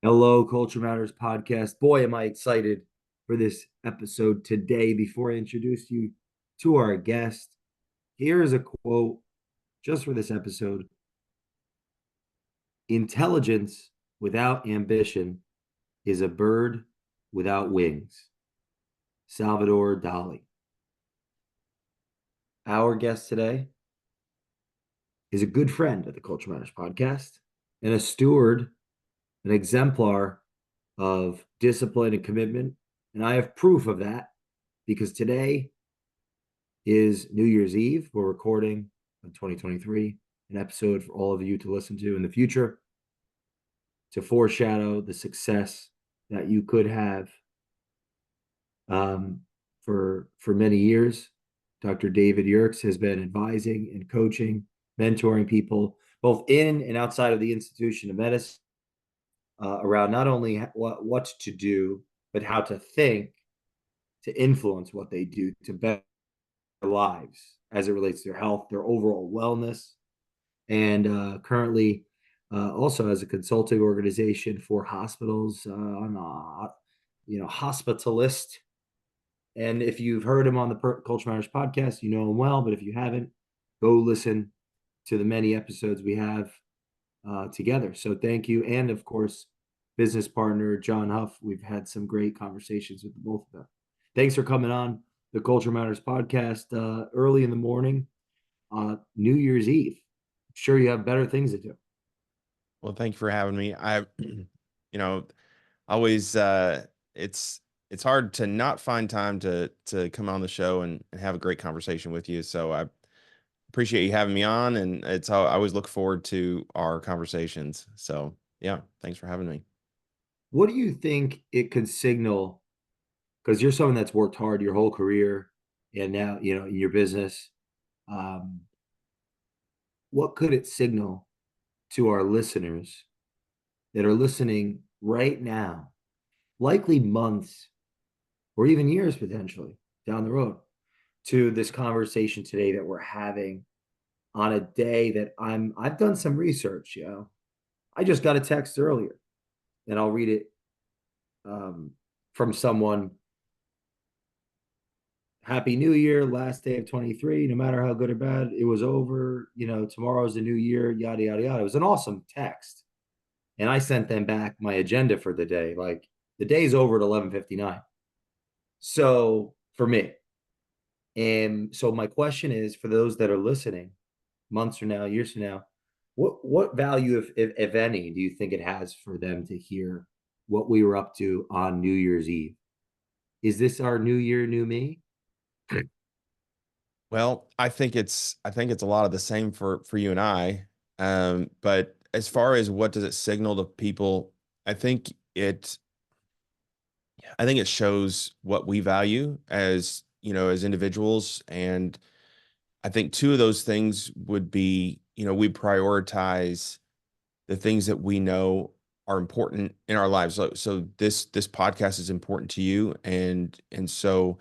Hello, Culture Matters podcast. Boy, am I excited for this episode today. Before I introduce you to our guest, here is a quote just for this episode. Intelligence without ambition is a bird without wings. Salvador Dali. Our guest today is a good friend of the Culture Matters podcast and a steward, an exemplar of discipline and commitment. And I have proof of that because today is New Year's Eve. We're recording in 2023, an episode for all of you to listen to in the future to foreshadow the success that you could have um, for many years. Dr. David Yerkes has been advising and coaching, mentoring people both in and outside of the institution of medicine around not only what to do, but how to think to influence what they do to better their lives as it relates to their health, their overall wellness, and currently also as a consulting organization for hospitals. I'm a hospitalist, and if you've heard him on the Culture Matters podcast, you know him well. But if you haven't, go listen to the many episodes we have together. So thank you, and of course, business partner John Huff. We've had some great conversations with both of them. Thanks for coming on the Culture Matters podcast early in the morning, New Year's Eve. I'm sure you have better things to do. Well, thank you for having me. Always, it's hard to not find time to come on the show and have a great conversation with you. So I appreciate you having me on, and I always look forward to our conversations. So yeah, thanks for having me. What do you think it could signal? Because you're someone that's worked hard your whole career, and now in your business. Um, what could it signal to our listeners that are listening right now, likely months or even years potentially down the road, to this conversation today that we're having on a day that I've done some research. I just got a text earlier, and I'll read it um, from someone. Happy New Year, last day of 23. No matter how good or bad, it was over. Tomorrow's the new year, yada, yada, yada. It was an awesome text. And I sent them back my agenda for the day. Like, the day's over at 11:59. So for me, and so my question is for those that are listening, months from now, years from now, what value, if any, do you think it has for them to hear what we were up to on New Year's Eve? Is this our new year, new me? Well, I think it's a lot of the same for you and I. But as far as what does it signal to people, I think it I think it shows what we value as individuals. And I think two of those things would be, we prioritize the things that we know are important in our lives. So this podcast is important to you. And so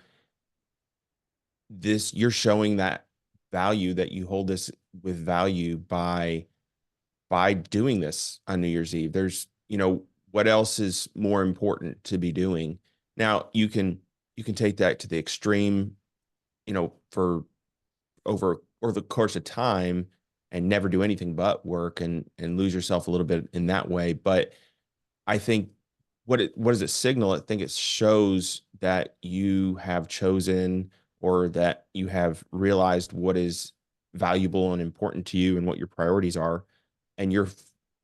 this, you're showing that value, that you hold this with value by doing this on New Year's Eve. What else is more important to be doing? Now you can take that to the extreme, for over the course of time and never do anything but work and lose yourself a little bit in that way. But I think what does it signal? I think it shows that you have chosen, or that you have realized what is valuable and important to you and what your priorities are, and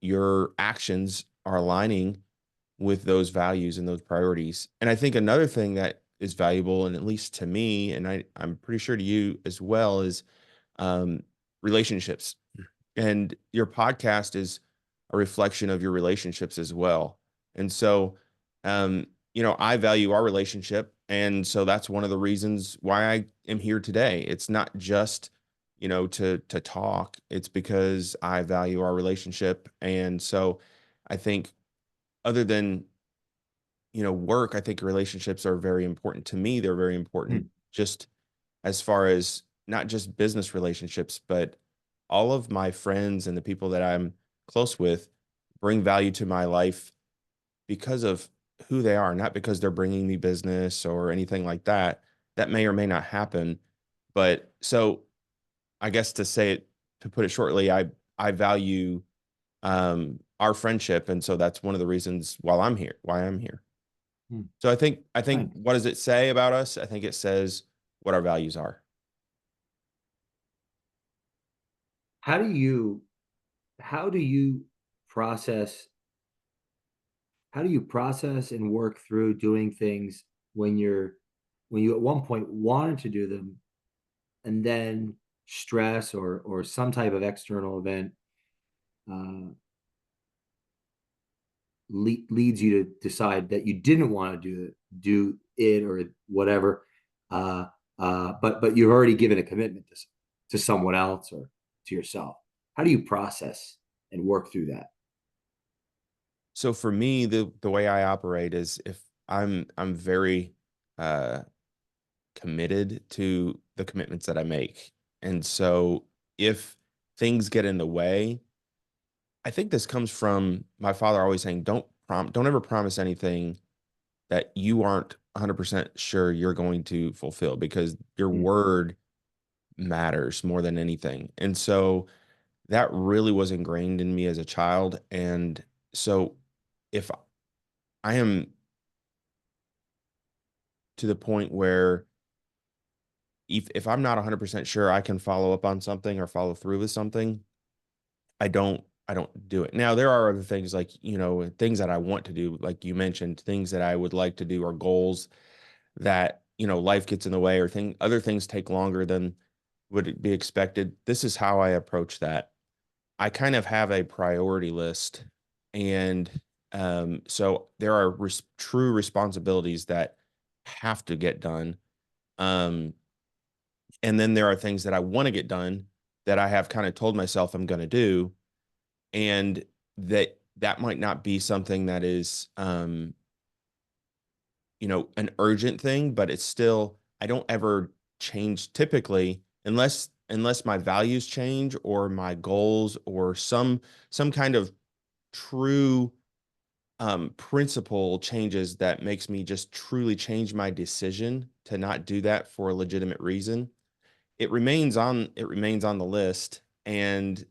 your actions are aligning with those values and those priorities. And I think another thing that is valuable, and at least to me, and I'm pretty sure to you as well, is um, relationships. And your podcast is a reflection of your relationships as well. And so, I value our relationship. And so that's one of the reasons why I am here today. It's not just, to talk. It's because I value our relationship. And so I think, other than, work, I think relationships are very important to me. They're very important just as far as not just business relationships, but all of my friends and the people that I'm close with bring value to my life because of who they are, not because they're bringing me business or anything like that. That may or may not happen. But so I guess to put it shortly, I value our friendship, and so that's one of the reasons why I'm here. Hmm. So I think Nice. what does it say about us? I think it says what our values are. How do you how do you process how do you process and work through doing things when you at one point wanted to do them and then stress or some type of external event uh, leads you to decide that you didn't want to do it or whatever, uh, but you've already given a commitment to someone else or to yourself. How do you process and work through that? So for me, the way I operate is if I'm very uh committed to the commitments that I make. And so if things get in the way, I think this comes from my father always saying, don't ever promise anything that you aren't 100% sure you're going to fulfill, because your Mm, word matters more than anything. And so that really was ingrained in me as a child. And so if I am to the point where if I'm not 100% sure I can follow up on something or follow through with something, I don't do it. Now there are other things, like, things that I want to do, like you mentioned, things that I would like to do, or goals that, life gets in the way, or other things take longer than would be expected. This is how I approach that. I kind of have a priority list, and so there are true responsibilities that have to get done. Um, and then there are things that I want to get done that I have kind of told myself I'm going to do, and that might not be something that is an urgent thing, but it's still, I don't ever change typically, unless my values change, or my goals, or some kind of true principle changes that makes me just truly change my decision to not do that for a legitimate reason. It remains on the list. And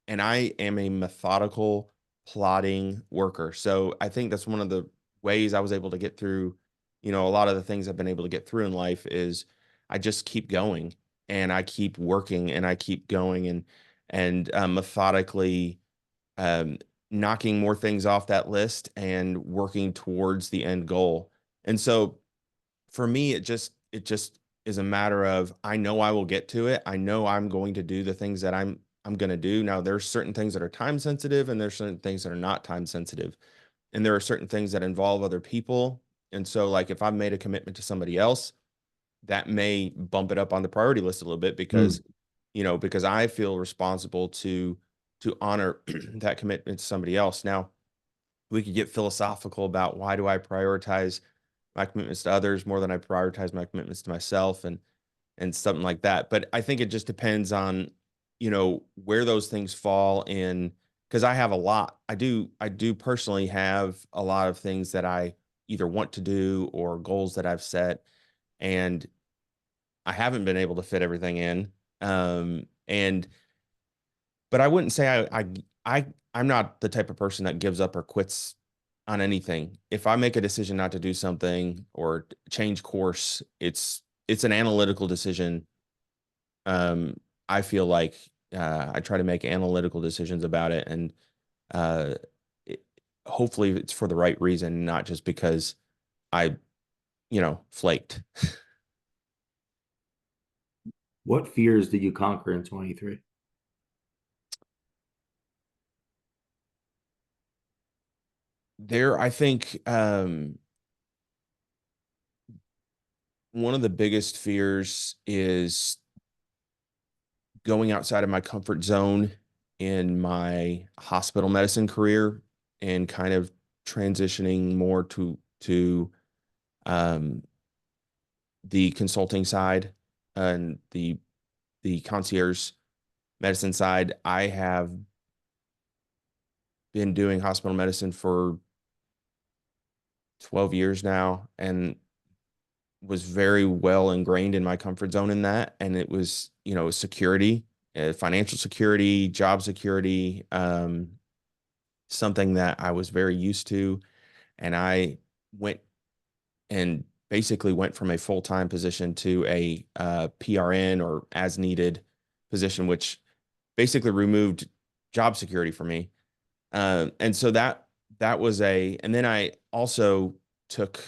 I am a methodical, plotting worker. So I think that's one of the ways I was able to get through, a lot of the things I've been able to get through in life, is I just keep going, and I keep working, and I keep going, and methodically um, knocking more things off that list and working towards the end goal. And so for me, it just is a matter of, I know I will get to it. I know I'm going to do the things that I'm going to do. Now, there's certain things that are time sensitive, and there's certain things that are not time sensitive. And there are certain things that involve other people. And so, like, if I've made a commitment to somebody else, that may bump it up on the priority list a little bit, mm, because I feel responsible to honor that commitment to somebody else. Now, we could get philosophical about, why do I prioritize my commitments to others more than I prioritize my commitments to myself, and something like that. But I think it just depends on, where those things fall in, because I have a lot. I do personally have a lot of things that I either want to do, or goals that I've set, and I haven't been able to fit everything in. And but I wouldn't say I'm not the type of person that gives up or quits on anything. If I make a decision not to do something or change course, it's an analytical decision. Um, I feel like I try to make analytical decisions about it, and uh, it, hopefully it's for the right reason, not just because I, flaked. what fears did you conquer in 23? I think one of the biggest fears is going outside of my comfort zone in my hospital medicine career, and kind of transitioning more to um, the consulting side, and the concierge medicine side. I have been doing hospital medicine for 12 years now, and was very well ingrained in my comfort zone in that. And it was, security, financial security, job security, something that I was very used to. And I went and basically went from a full-time position to a PRN or as needed position, which basically removed job security for me. And so that was and then I also took,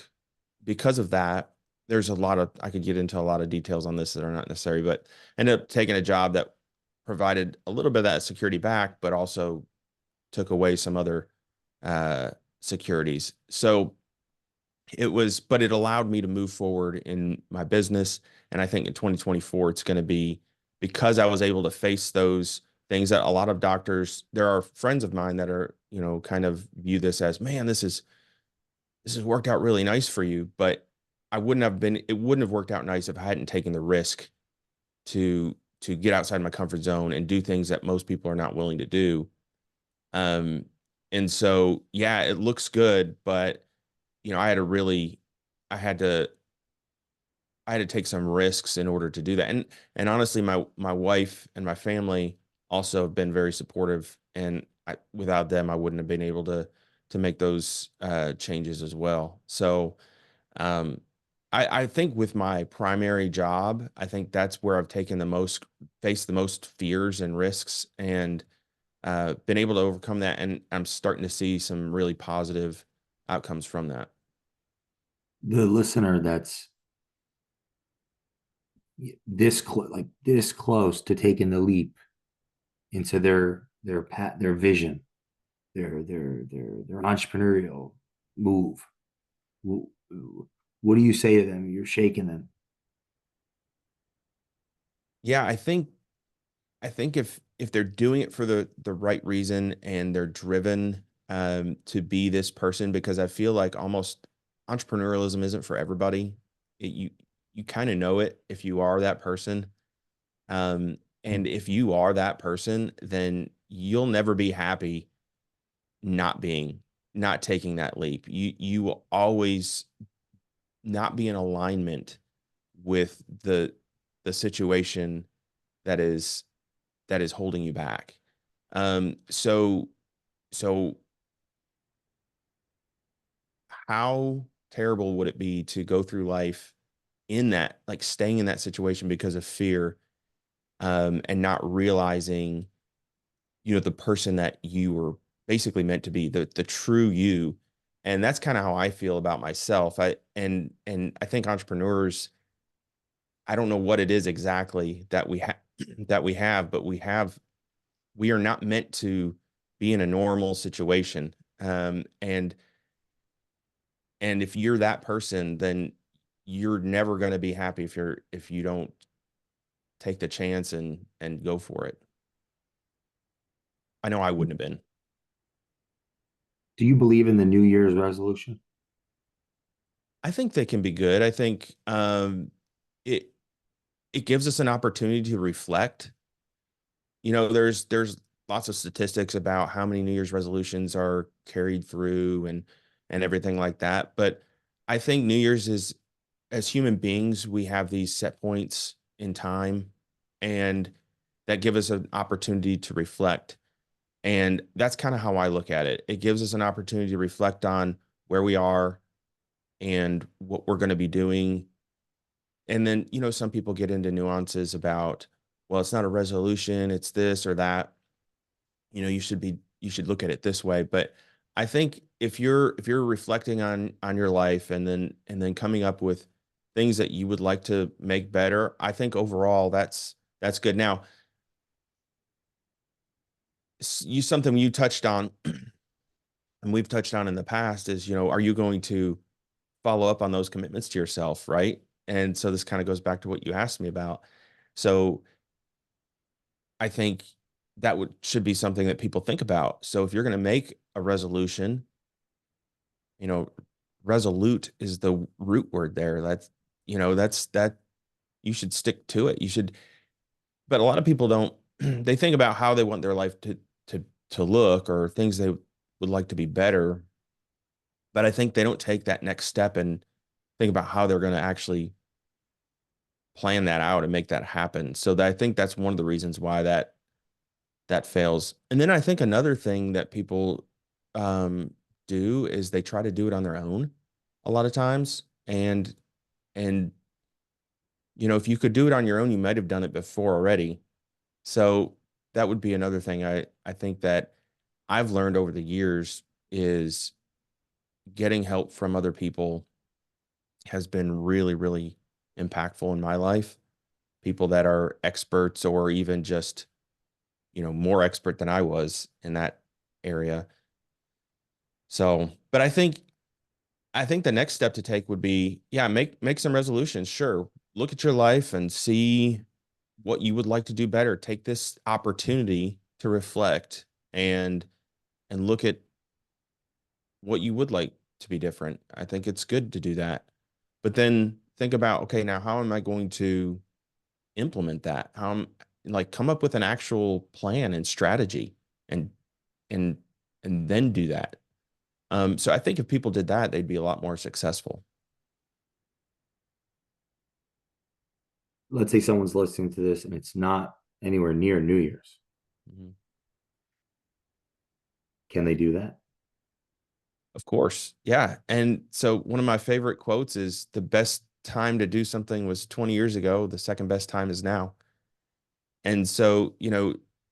because of that, there's a lot of, I could get into a lot of details on this that are not necessary, but ended up taking a job that provided a little bit of that security back, but also took away some other uh, securities. So but it allowed me to move forward in my business. And I think in 2024, it's going to be, because I was able to face those things that a lot of doctors, there are friends of mine that are, kind of view this as, man, this has worked out really nice for you. But it wouldn't have worked out nice if I hadn't taken the risk to get outside my comfort zone and do things that most people are not willing to do. Um, and so, yeah, it looks good, but I had to really, I had to, I had to take some risks in order to do that. And honestly, my wife and my family also have been very supportive, and without them, I wouldn't have been able to make those changes as well. So, um, I think with my primary job, I think that's where I've faced the most fears and risks, and been able to overcome that. And I'm starting to see some really positive outcomes from that. The listener that's like this close to taking the leap into their vision, their entrepreneurial move. What do you say to them? You're shaking them. Yeah, I think if they're doing it for the right reason and they're driven to be this person, because I feel like almost entrepreneurialism isn't for everybody. You kind of know it if you are that person. And if you are that person, then you'll never be happy not taking that leap. You will always not be in alignment with the situation that is holding you back. So so how terrible would it be to go through life in that, like staying in that situation because of fear, and not realizing, the person that you were basically meant to be, the true you. And that's kind of how I feel about myself. And I think entrepreneurs, I don't know what it is exactly that we have that we have, but we are not meant to be in a normal situation. And if you're that person, then you're never going to be happy if you don't take the chance and go for it. I know I wouldn't have been. Do you believe in the New Year's resolution? I think they can be good. I think it it gives us an opportunity to reflect. There's lots of statistics about how many New Year's resolutions are carried through and everything like that. But I think New Year's is, as human beings, we have these set points in time, and that give us an opportunity to reflect. And that's kind of how I look at it. It gives us an opportunity to reflect on where we are and what we're going to be doing. And then, some people get into nuances about, well, it's not a resolution, it's this or that. You should look at it this way. But I think if you're reflecting on your life, and then coming up with things that you would like to make better, I think overall that's good. Now, something you touched on and we've touched on in the past is, are you going to follow up on those commitments to yourself, right? And so this kind of goes back to what you asked me about. So I think that should be something that people think about. So if you're going to make a resolution, you know, resolute is the root word there. That you should stick to it. You should, but a lot of people don't, they think about how they want their life to look, or things they would like to be better. but I think they don't take that next step and think about how they're going to actually plan that out and make that happen. So that, I think that's one of the reasons why that fails. And then I think another thing that people um, do is they try to do it on their own a lot of times. And if you could do it on your own, you might have done it before already. So that would be another thing I think that I've learned over the years is getting help from other people has been really, really impactful in my life. People that are experts or even just, more expert than I was in that area. So, but I think the next step to take would be, yeah, make some resolutions. Sure. Look at your life and see what you would like to do better. Take this opportunity to reflect and look at what you would like to be different. I think it's good to do that. But then think about, okay, now how am I going to implement that? Like come up with an actual plan and strategy and and and then do that. So I think if people did that, they'd be a lot more successful. Let's say someone's listening to this and it's not anywhere near New Year's. Mhm. Can they do that? Of course. Yeah. And so one of my favorite quotes is the best time to do something was 20 years ago. The second best time is now. And so,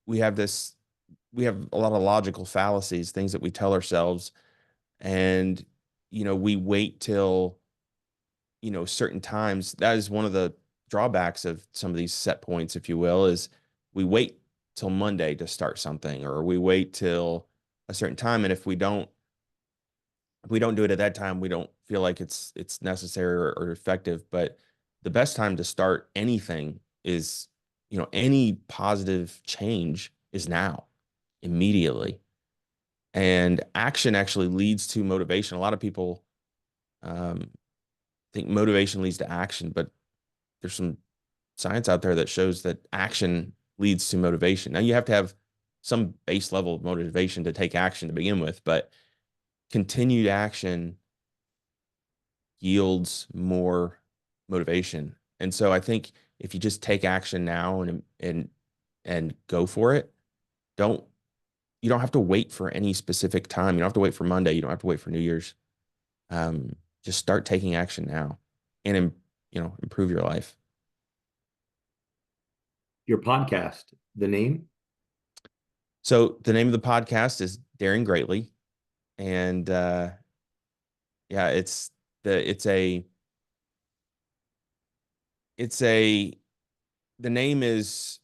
we have this, we have a lot of logical fallacies, things that we tell ourselves. And, we wait till, certain times. That is one of the drawbacks of some of these set points, if you will, is we wait till Monday to start something, or we wait till a certain time. And if we don't do it at that time, we don't feel like it's necessary or effective. But the best time to start anything is, any positive change is now, immediately. And action actually leads to motivation. A lot of people um, think motivation leads to action, but there's some science out there that shows that action leads to motivation. Now you have to have some base level of motivation to take action to begin with, but continued action yields more motivation. And so I think if you just take action now and go for it, don't you don't have to wait for any specific time. You don't have to wait for Monday. You don't have to wait for New Year's. Just start taking action now and improve your life. Your podcast, the name? So the name of the podcast is Daring Greatly. And yeah, it's a it's a the name is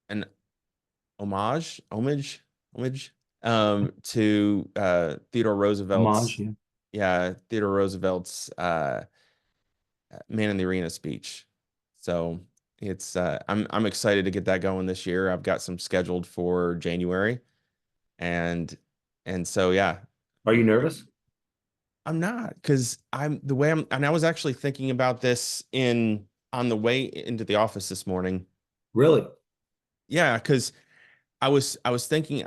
an homage to Theodore Homage, Roosevelt's, yeah. yeah, Theodore Roosevelt's Man in the Arena speech. So I'm excited to get that going this year. I've got some scheduled for January, and so yeah, Are you nervous? I'm not, because and I was actually thinking about this in on the way into the office this morning. Really? Yeah, because I was thinking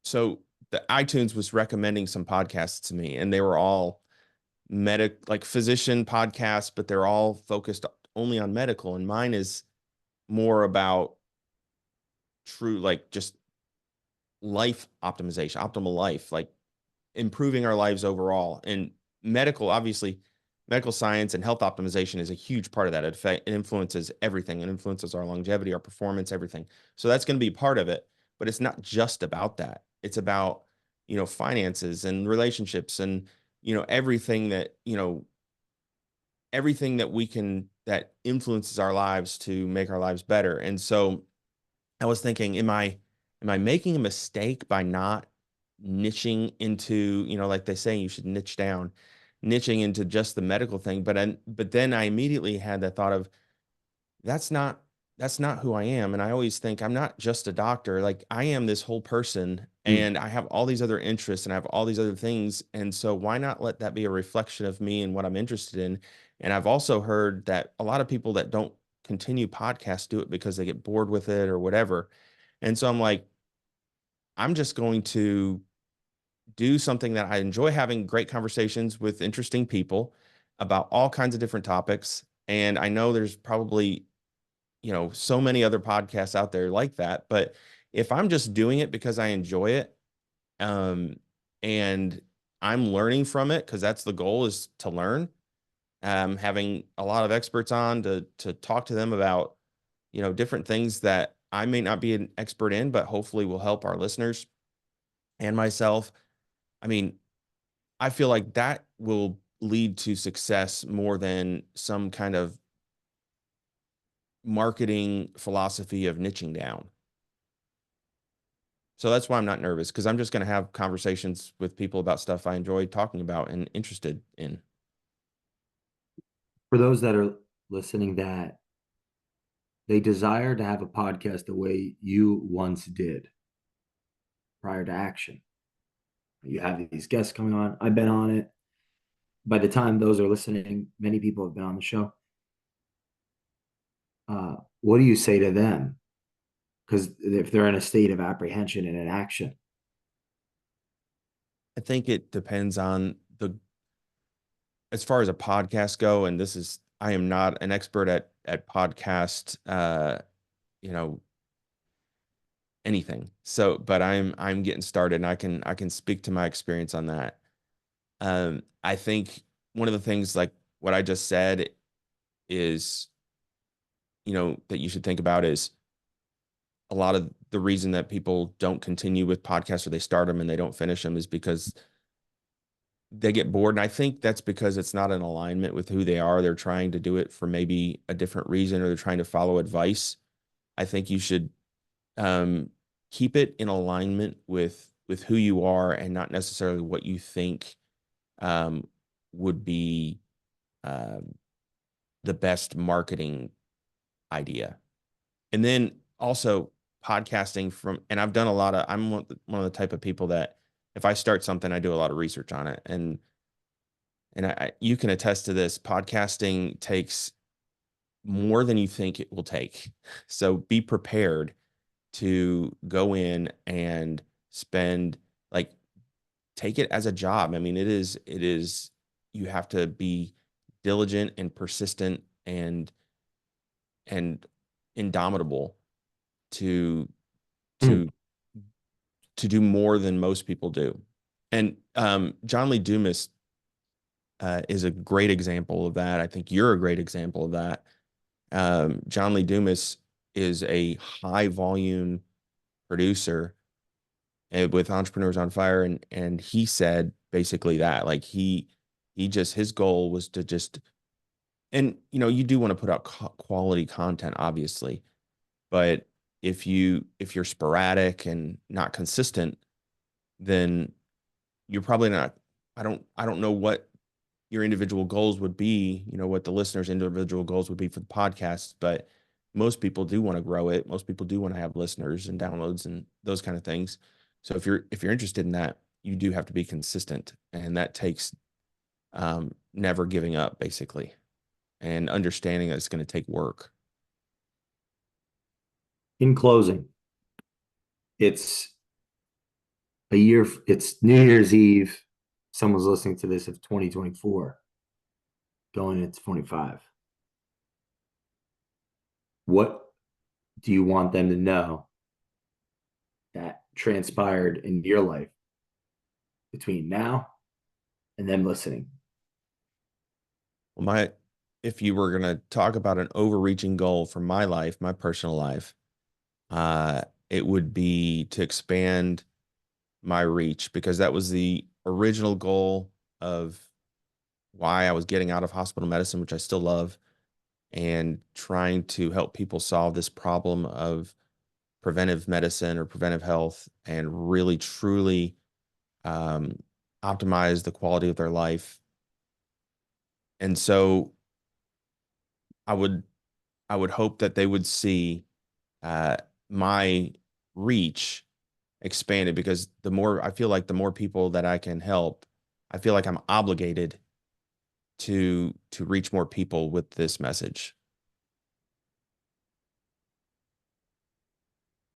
so the iTunes was recommending some podcasts to me, and they were all like physician podcasts, but they're all focused only on medical, and mine is more about true, like, just life optimization, optimal life, like improving our lives overall. And medical, obviously, medical science and health optimization is a huge part of that. It influences everything. It influences our longevity, our performance, everything. So that's going to be part of it. But it's not just about that. It's about, finances and relationships and, everything that we can, that influences our lives to make our lives better. And so I was thinking, am I making a mistake by not niching into, like they say, you should niche down, niching into just the medical thing. But then I immediately had that thought of, that's not that's not who I am. And I always think I'm not just a doctor. Like, I am this whole person, Mm. and I have all these other interests and I have all these other things. And so why not let that be a reflection of me and what I'm interested in? And I've also heard that a lot of people that don't continue podcasts do it because they get bored with it or whatever. And so I'm like, I'm just going to do something that I enjoy, having great conversations with interesting people about all kinds of different topics. And I know there's probably, so many other podcasts out there like that. But if I'm just doing it because I enjoy it, um, and I'm learning from it, because that's the goal, is to learn, having a lot of experts on to talk to them about, different things that I may not be an expert in, but hopefully will help our listeners and myself. I mean, I feel like that will lead to success more than some kind of marketing philosophy of niching down. So that's why I'm not nervous, because I'm just going to have conversations with people about stuff I enjoy talking about and interested in. For those that are listening, that they desire to have a podcast the way you once did prior to action. You have these guests coming on. I've been on it. By the time those are listening, many people have been on the show. What do you say to them? Because if they're in a state of apprehension and inaction. I think it depends on as far as a podcast go, and I am not an expert at podcast, you know, anything. So, but I'm getting started, and I can speak to my experience on that. I think one of the things, like what I just said, is, that you should think about is a lot of the reason that people don't continue with podcasts, or they start them and they don't finish them, is because they get bored. And I think that's because it's not in alignment with who they are. They're trying to do it for maybe a different reason, or they're trying to follow advice. I think you should, um, keep it in alignment with who you are, and not necessarily what you think, um, would be, um, the best marketing idea. And then also podcasting and I've done I'm one of the type of people that, if I start something, I do a lot of research on it. And you can attest to this. Podcasting takes more than you think it will take. So be prepared to go in and spend, like, take it as a job. I mean, you have to be diligent and persistent and indomitable to Hmm. to to do more than most people do. And John Lee Dumas, is a great example of that. I think you're a great example of that. John Lee Dumas is a high volume producer, with Entrepreneurs on Fire, and he said basically that, like, his goal was to just, and you do want to put out quality content, obviously, but if you're sporadic and not consistent, then you're probably not. I don't know what your individual goals would be, what the listeners' individual goals would be for the podcast, but most people do want to grow it. Most people do want to have listeners and downloads and those kind of things. So if you're interested in that, you do have to be consistent, and that takes, never giving up, basically, and understanding that it's going to take work. In closing, it's it's New Year's Eve. Someone's listening to this of 2024, going into 25. What do you want them to know that transpired in your life between now and them listening? Well, if you were going to talk about an overreaching goal for my life, my personal life, uh, it would be to expand my reach, because that was the original goal of why I was getting out of hospital medicine, which I still love, and trying to help people solve this problem of preventive medicine or preventive health, and really truly, um, optimize the quality of their life. And so I would I would hope that they would see, uh, my reach expanded, because I feel like the more people that I can help, I feel like I'm obligated to reach more people with this message.